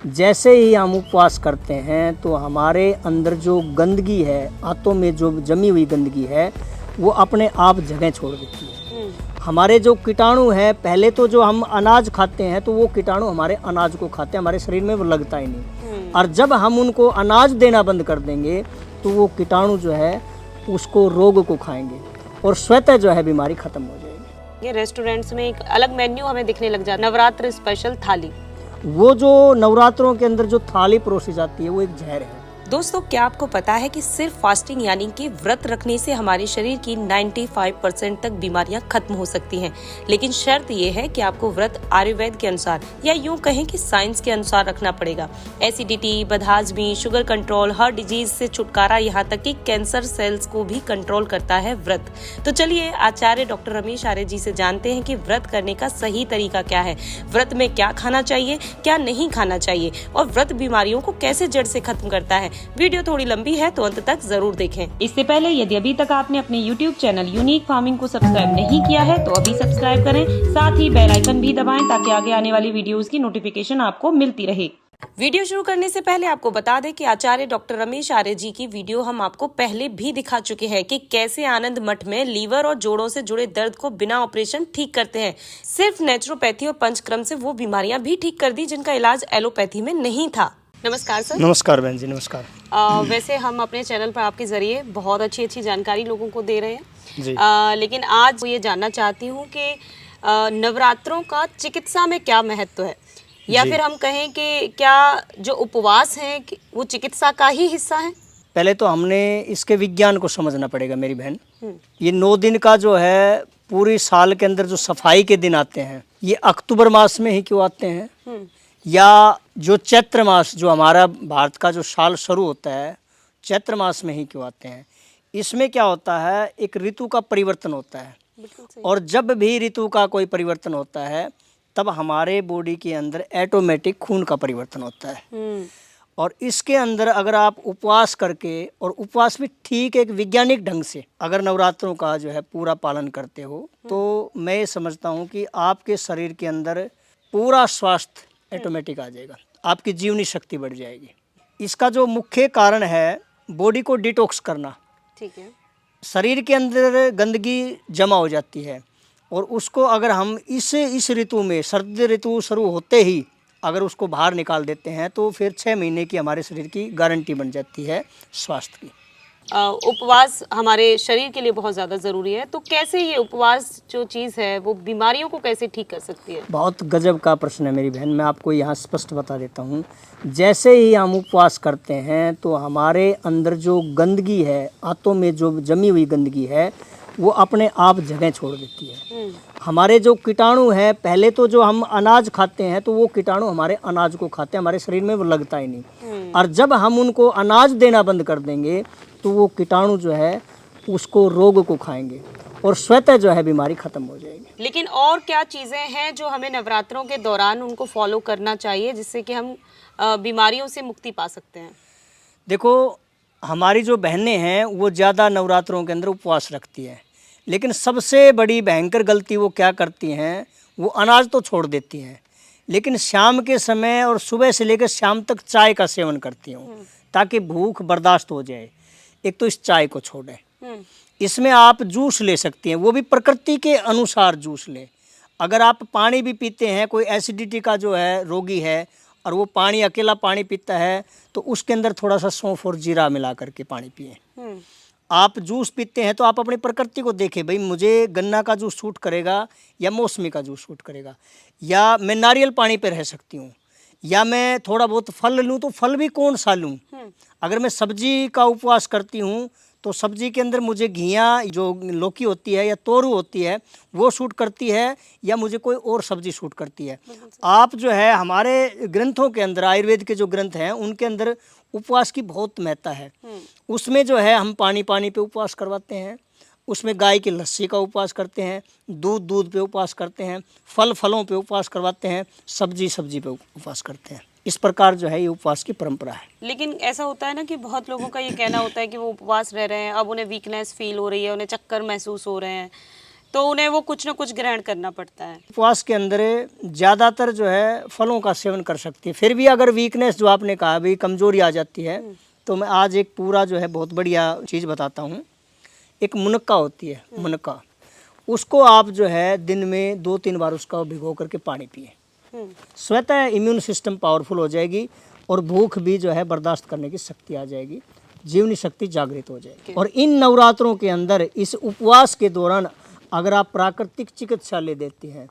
जैसे ही हम उपवास करते हैं तो हमारे अंदर जो गंदगी है, आंतों में जो जमी हुई गंदगी है, वो अपने आप जगह छोड़ देती है। हमारे जो कीटाणु है, पहले तो जो हम अनाज खाते हैं तो वो कीटाणु हमारे अनाज को खाते हैं, हमारे शरीर में वो लगता ही नहीं। और जब हम उनको अनाज देना बंद कर देंगे तो वो कीटाणु जो है उसको रोग को खाएंगे और स्वतः जो है बीमारी खत्म हो जाएगी। ये रेस्टोरेंट्स में एक अलग मेन्यू हमें दिखने लग जाता है, नवरात्र स्पेशल थाली। वो जो नवरात्रों के अंदर जो थाली परोसी जाती है वो एक जहर है। दोस्तों, क्या आपको पता है कि सिर्फ फास्टिंग यानी कि व्रत रखने से हमारे शरीर की 95% तक बीमारियां खत्म हो सकती हैं। लेकिन शर्त ये है कि आपको व्रत आयुर्वेद के अनुसार या यूं कहें कि साइंस के अनुसार रखना पड़ेगा। एसिडिटी, बदहाजमी, शुगर कंट्रोल, हार्ट डिजीज से छुटकारा, यहाँ तक कि कैंसर सेल्स को भी कंट्रोल करता है व्रत। तो चलिए आचार्य डॉक्टर रमेश आर्य जी से जानते हैं कि व्रत करने का सही तरीका क्या है, व्रत में क्या खाना चाहिए, क्या नहीं खाना चाहिए और व्रत बीमारियों को कैसे जड़ से खत्म करता है। वीडियो थोड़ी लंबी है तो अंत तक जरूर देखें। इससे पहले यदि अभी तक आपने अपने YouTube चैनल यूनिक फार्मिंग को सब्सक्राइब नहीं किया है तो अभी सब्सक्राइब करें, साथ ही बेल आइकन भी दबाएं ताकि आगे आने वाली वीडियोस की नोटिफिकेशन आपको मिलती रहे। वीडियो शुरू करने से पहले आपको बता दें कि आचार्य डॉक्टर रमेश आर्य जी की वीडियो हम आपको पहले भी दिखा चुके हैं कि कैसे आनंद मठ में लीवर और जोड़ों से जुड़े दर्द को बिना ऑपरेशन ठीक करते हैं। सिर्फ नेचुरोपैथी और पंचकर्म से वो बीमारियां भी ठीक कर दी जिनका इलाज एलोपैथी में नहीं था। नमस्कार सर। नमस्कार बहन जी, नमस्कार। वैसे हम अपने चैनल पर आपके जरिए बहुत अच्छी जानकारी लोगों को दे रहे हैं जी। लेकिन आज ये जानना चाहती हूँ कि नवरात्रों का चिकित्सा में क्या महत्व है, या फिर हम कहें कि क्या जो उपवास है वो चिकित्सा का ही हिस्सा है। पहले तो हमने इसके विज्ञान को समझना पड़ेगा मेरी बहन। ये 9 दिन का जो है पूरी साल के अंदर जो सफाई के दिन आते हैं, ये अक्टूबर मास में ही क्यों आते हैं, या जो चैत्र मास जो हमारा भारत का जो साल शुरू होता है चैत्र मास में ही क्यों आते हैं। इसमें क्या होता है, एक ऋतु का परिवर्तन होता है और जब भी ऋतु का कोई परिवर्तन होता है तब हमारे बॉडी के अंदर ऑटोमेटिक खून का परिवर्तन होता है। और इसके अंदर अगर आप उपवास करके, और उपवास भी ठीक एक वैज्ञानिक ढंग से अगर नवरात्रों का जो है पूरा पालन करते हो तो मैं ये समझता हूँ कि आपके शरीर के अंदर पूरा स्वास्थ्य ऑटोमेटिक आ जाएगा, आपकी जीवनी शक्ति बढ़ जाएगी। इसका जो मुख्य कारण है बॉडी को डिटॉक्स करना। ठीक है। शरीर के अंदर गंदगी जमा हो जाती है और उसको अगर हम इस ऋतु में, सर्दी ऋतु शुरू होते ही अगर उसको बाहर निकाल देते हैं तो फिर 6 महीने की हमारे शरीर की गारंटी बन जाती है स्वास्थ्य की। उपवास हमारे शरीर के लिए बहुत ज़्यादा ज़रूरी है, तो कैसे ये उपवास जो चीज़ है वो बीमारियों को कैसे ठीक कर सकती है। बहुत गजब का प्रश्न है मेरी बहन, मैं आपको यहाँ स्पष्ट बता देता हूँ। जैसे ही हम उपवास करते हैं तो हमारे अंदर जो गंदगी है, आंतों में जो जमी हुई गंदगी है, वो अपने आप जगह छोड़ देती है। हमारे जो कीटाणु है, पहले तो जो हम अनाज खाते हैं तो वो कीटाणु हमारे अनाज को खाते हैं, हमारे शरीर में वो लगता ही नहीं। और जब हम उनको अनाज देना बंद कर देंगे तो वो कीटाणु जो है उसको रोग को खाएंगे और स्वतः जो है बीमारी खत्म हो जाएगी। लेकिन और क्या चीज़ें हैं जो हमें नवरात्रों के दौरान उनको फॉलो करना चाहिए जिससे कि हम बीमारियों से मुक्ति पा सकते हैं। देखो, हमारी जो बहनें हैं वो ज़्यादा नवरात्रों के अंदर उपवास रखती हैं, लेकिन सबसे बड़ी भयंकर गलती वो क्या करती हैं, वो अनाज तो छोड़ देती हैं लेकिन शाम के समय और सुबह से लेकर शाम तक चाय का सेवन करती हूँ ताकि भूख बर्दाश्त हो जाए। एक तो इस चाय को छोड़ें। इसमें आप जूस ले सकती हैं, वो भी प्रकृति के अनुसार जूस लें। अगर आप पानी भी पीते हैं, कोई एसिडिटी का जो है रोगी है और वो पानी अकेला पानी पीता है तो उसके अंदर थोड़ा सा सौंफ और जीरा मिला करके पानी पिए। आप जूस पीते हैं तो आप अपनी प्रकृति को देखें, भाई मुझे गन्ना का जूस सूट करेगा या मौसमी का जूस सूट करेगा, या मैं नारियल पानी पे रह सकती हूँ, या मैं थोड़ा बहुत फल लूँ तो फल भी कौन सा लूँ। अगर मैं सब्जी का उपवास करती हूँ तो सब्जी के अंदर मुझे घिया जो लौकी होती है या तोरू होती है वो सूट करती है, या मुझे कोई और सब्जी सूट करती है। आप जो है हमारे ग्रंथों के अंदर, आयुर्वेद के जो ग्रंथ हैं उनके अंदर उपवास की बहुत महत्ता है। उसमें जो है हम पानी पे उपवास करवाते हैं, उसमें गाय की लस्सी का उपवास करते हैं, दूध पे उपवास करते हैं, फलों पे उपवास करवाते हैं, सब्जी पे उपवास करते हैं। इस प्रकार जो है ये उपवास की परंपरा है। लेकिन ऐसा होता है ना कि बहुत लोगों का ये कहना होता है कि वो उपवास रह रहे हैं, अब उन्हें वीकनेस फील हो रही है, उन्हें चक्कर महसूस हो रहे हैं, तो उन्हें वो कुछ ना कुछ ग्रहण करना पड़ता है। उपवास के अंदर ज़्यादातर जो है फलों का सेवन कर सकती है। फिर भी अगर वीकनेस जो आपने कहा भी कमजोरी आ जाती है, तो मैं आज एक पूरा जो है बहुत बढ़िया चीज़ बताता हूँ। एक मुनक्का होती है, मुनक्का, उसको आप जो है दिन में 2-3 बार उसका भिगो करके पानी पिए। स्वतः इम्यून सिस्टम पावरफुल हो जाएगी और भूख भी जो है बर्दाश्त करने की शक्ति आ जाएगी, जीवनी शक्ति जागृत हो जाएगी। और इन नवरात्रों के अंदर इस उपवास के दौरान अगर आप प्राकृतिक चिकित्सा ले देते हैं,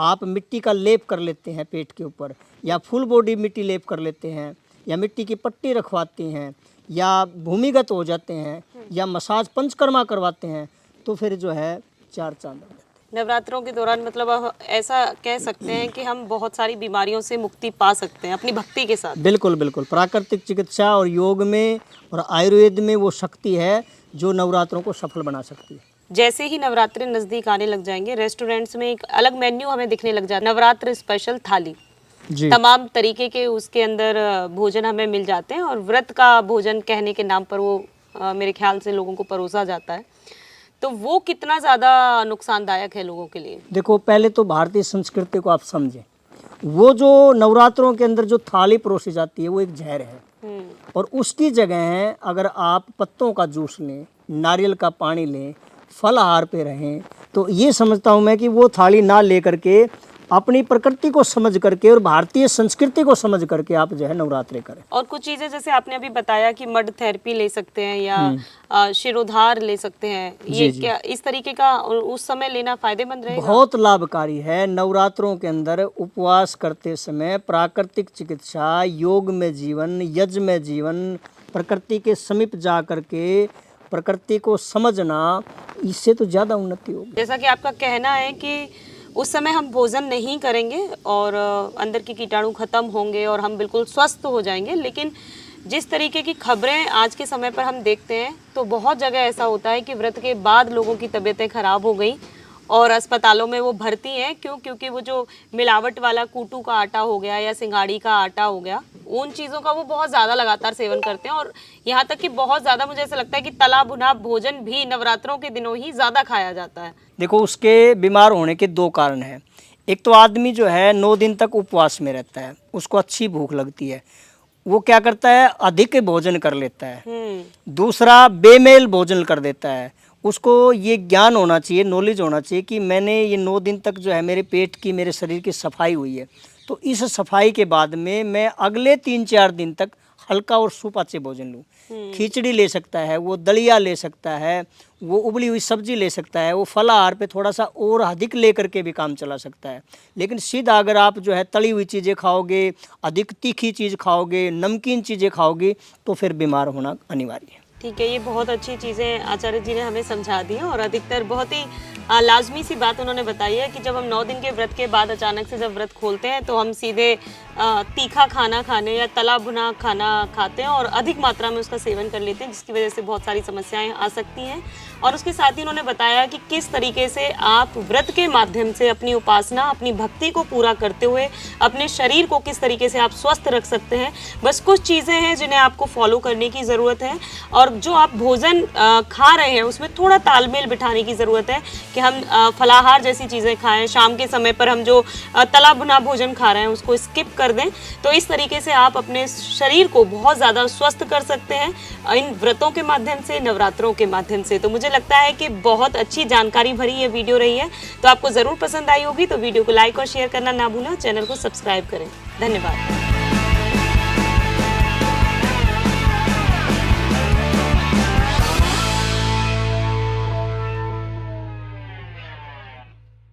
आप मिट्टी का लेप कर लेते हैं पेट के ऊपर, या फुल बॉडी मिट्टी लेप कर लेते हैं, या मिट्टी की पट्टी रखवाते हैं, या भूमिगत हो जाते हैं, या मसाज पंचकर्मा करवाते हैं, तो फिर जो है 4 चांद हो जाते हैं। नवरात्रों के दौरान मतलब अब ऐसा कह सकते हैं कि हम बहुत सारी बीमारियों से मुक्ति पा सकते हैं अपनी भक्ति के साथ। बिल्कुल बिल्कुल, प्राकृतिक चिकित्सा और योग में और आयुर्वेद में वो शक्ति है जो नवरात्रों को सफल बना सकती है। जैसे ही नवरात्रि नजदीक आने लग जाएंगे, रेस्टोरेंट्स में एक अलग मेन्यू हमें दिखने लग जाए, नवरात्र स्पेशल थाली, जी, तमाम तरीके के उसके अंदर भोजन हमें मिल जाते हैं और व्रत का भोजन कहने के नाम पर वो मेरे ख्याल से लोगों को परोसा जाता है। तो वो कितना ज़्यादा नुकसानदायक है लोगों के लिए? देखो पहले तो भारतीय संस्कृति को आप समझें, वो जो नवरात्रों के अंदर जो थाली परोसी जाती है वो एक जहर है, और उसकी जगह अगर आप पत्तों का जूस लें, नारियल का पानी लें, फलाहार पे रहें, तो ये समझता हूँ मैं कि वो थाली ना ले करके अपनी प्रकृति को समझ करके और भारतीय संस्कृति को समझ करके आप जो है नवरात्रि करें। और कुछ चीज़ें जैसे आपने अभी बताया कि मड थेरेपी ले सकते हैं या शिरोधार ले सकते हैं, ये क्या इस तरीके का उस समय लेना फायदेमंद रहेगा? बहुत लाभकारी है। नवरात्रों के अंदर उपवास करते समय प्राकृतिक चिकित्सा, योग में जीवन, यज्ञ में जीवन, प्रकृति के समीप जा करके प्रकृति को समझना, इससे तो ज़्यादा उन्नति होगी। जैसा कि आपका कहना है कि उस समय हम भोजन नहीं करेंगे और अंदर की कीटाणु खत्म होंगे और हम बिल्कुल स्वस्थ हो जाएंगे, लेकिन जिस तरीके की खबरें आज के समय पर हम देखते हैं तो बहुत जगह ऐसा होता है कि व्रत के बाद लोगों की तबीयतें खराब हो गई और अस्पतालों में वो भर्ती हैं। क्यों? क्योंकि वो जो मिलावट वाला कूटू का आटा हो गया या सिंगाड़ी का आटा हो गया, उन चीज़ों का वो बहुत ज़्यादा लगातार सेवन करते हैं और यहाँ तक कि बहुत ज़्यादा मुझे ऐसा लगता है कि तला भुना भोजन भी नवरात्रों के दिनों ही ज़्यादा खाया जाता है। देखो उसके बीमार होने के 2 कारण हैं। एक तो आदमी जो है 9 दिन तक उपवास में रहता है, उसको अच्छी भूख लगती है, वो क्या करता है अधिक भोजन कर लेता है। दूसरा बेमेल भोजन कर देता है। उसको ये ज्ञान होना चाहिए, नॉलेज होना चाहिए कि मैंने ये 9 दिन तक जो है मेरे पेट की, मेरे शरीर की सफाई हुई है, तो इस सफाई के बाद में मैं अगले 3-4 दिन तक हल्का और सुपाच्य भोजन लूँ। खिचड़ी ले सकता है, वो दलिया ले सकता है, वो उबली हुई सब्जी ले सकता है, वो फलाहार पे थोड़ा सा और अधिक ले करके भी काम चला सकता है। लेकिन सीधा अगर आप जो है तली हुई चीज़ें खाओगे, अधिक तीखी चीज़ खाओगे, नमकीन चीज़ें खाओगे, तो फिर बीमार होना अनिवार्य है। ठीक है, ये बहुत अच्छी चीज़ें आचार्य जी ने हमें समझा दी हैं और अधिकतर बहुत ही लाजमी सी बात उन्होंने बताई है कि जब हम 9 दिन के व्रत के बाद अचानक से जब व्रत खोलते हैं तो हम सीधे तीखा खाना खाने या तला भुना खाना खाते हैं और अधिक मात्रा में उसका सेवन कर लेते हैं, जिसकी वजह से बहुत सारी समस्याएं आ सकती हैं। और उसके साथ ही उन्होंने बताया कि किस तरीके से आप व्रत के माध्यम से अपनी उपासना, अपनी भक्ति को पूरा करते हुए अपने शरीर को किस तरीके से आप स्वस्थ रख सकते हैं। बस कुछ चीज़ें हैं जिन्हें आपको फॉलो करने की ज़रूरत है और जो आप भोजन खा रहे हैं उसमें थोड़ा तालमेल बिठाने की ज़रूरत है कि हम फलाहार जैसी चीज़ें खाएं, शाम के समय पर हम जो तला भुना भोजन खा रहे हैं उसको स्किप कर दें। तो इस तरीके से आप अपने शरीर को बहुत ज़्यादा स्वस्थ कर सकते हैं इन व्रतों के माध्यम से, नवरात्रों के माध्यम से। तो मुझे लगता है कि बहुत अच्छी जानकारी भरी ये वीडियो रही है, तो आपको ज़रूर पसंद आई होगी। तो वीडियो को लाइक और शेयर करना ना भूलें, चैनल को सब्सक्राइब करें। धन्यवाद।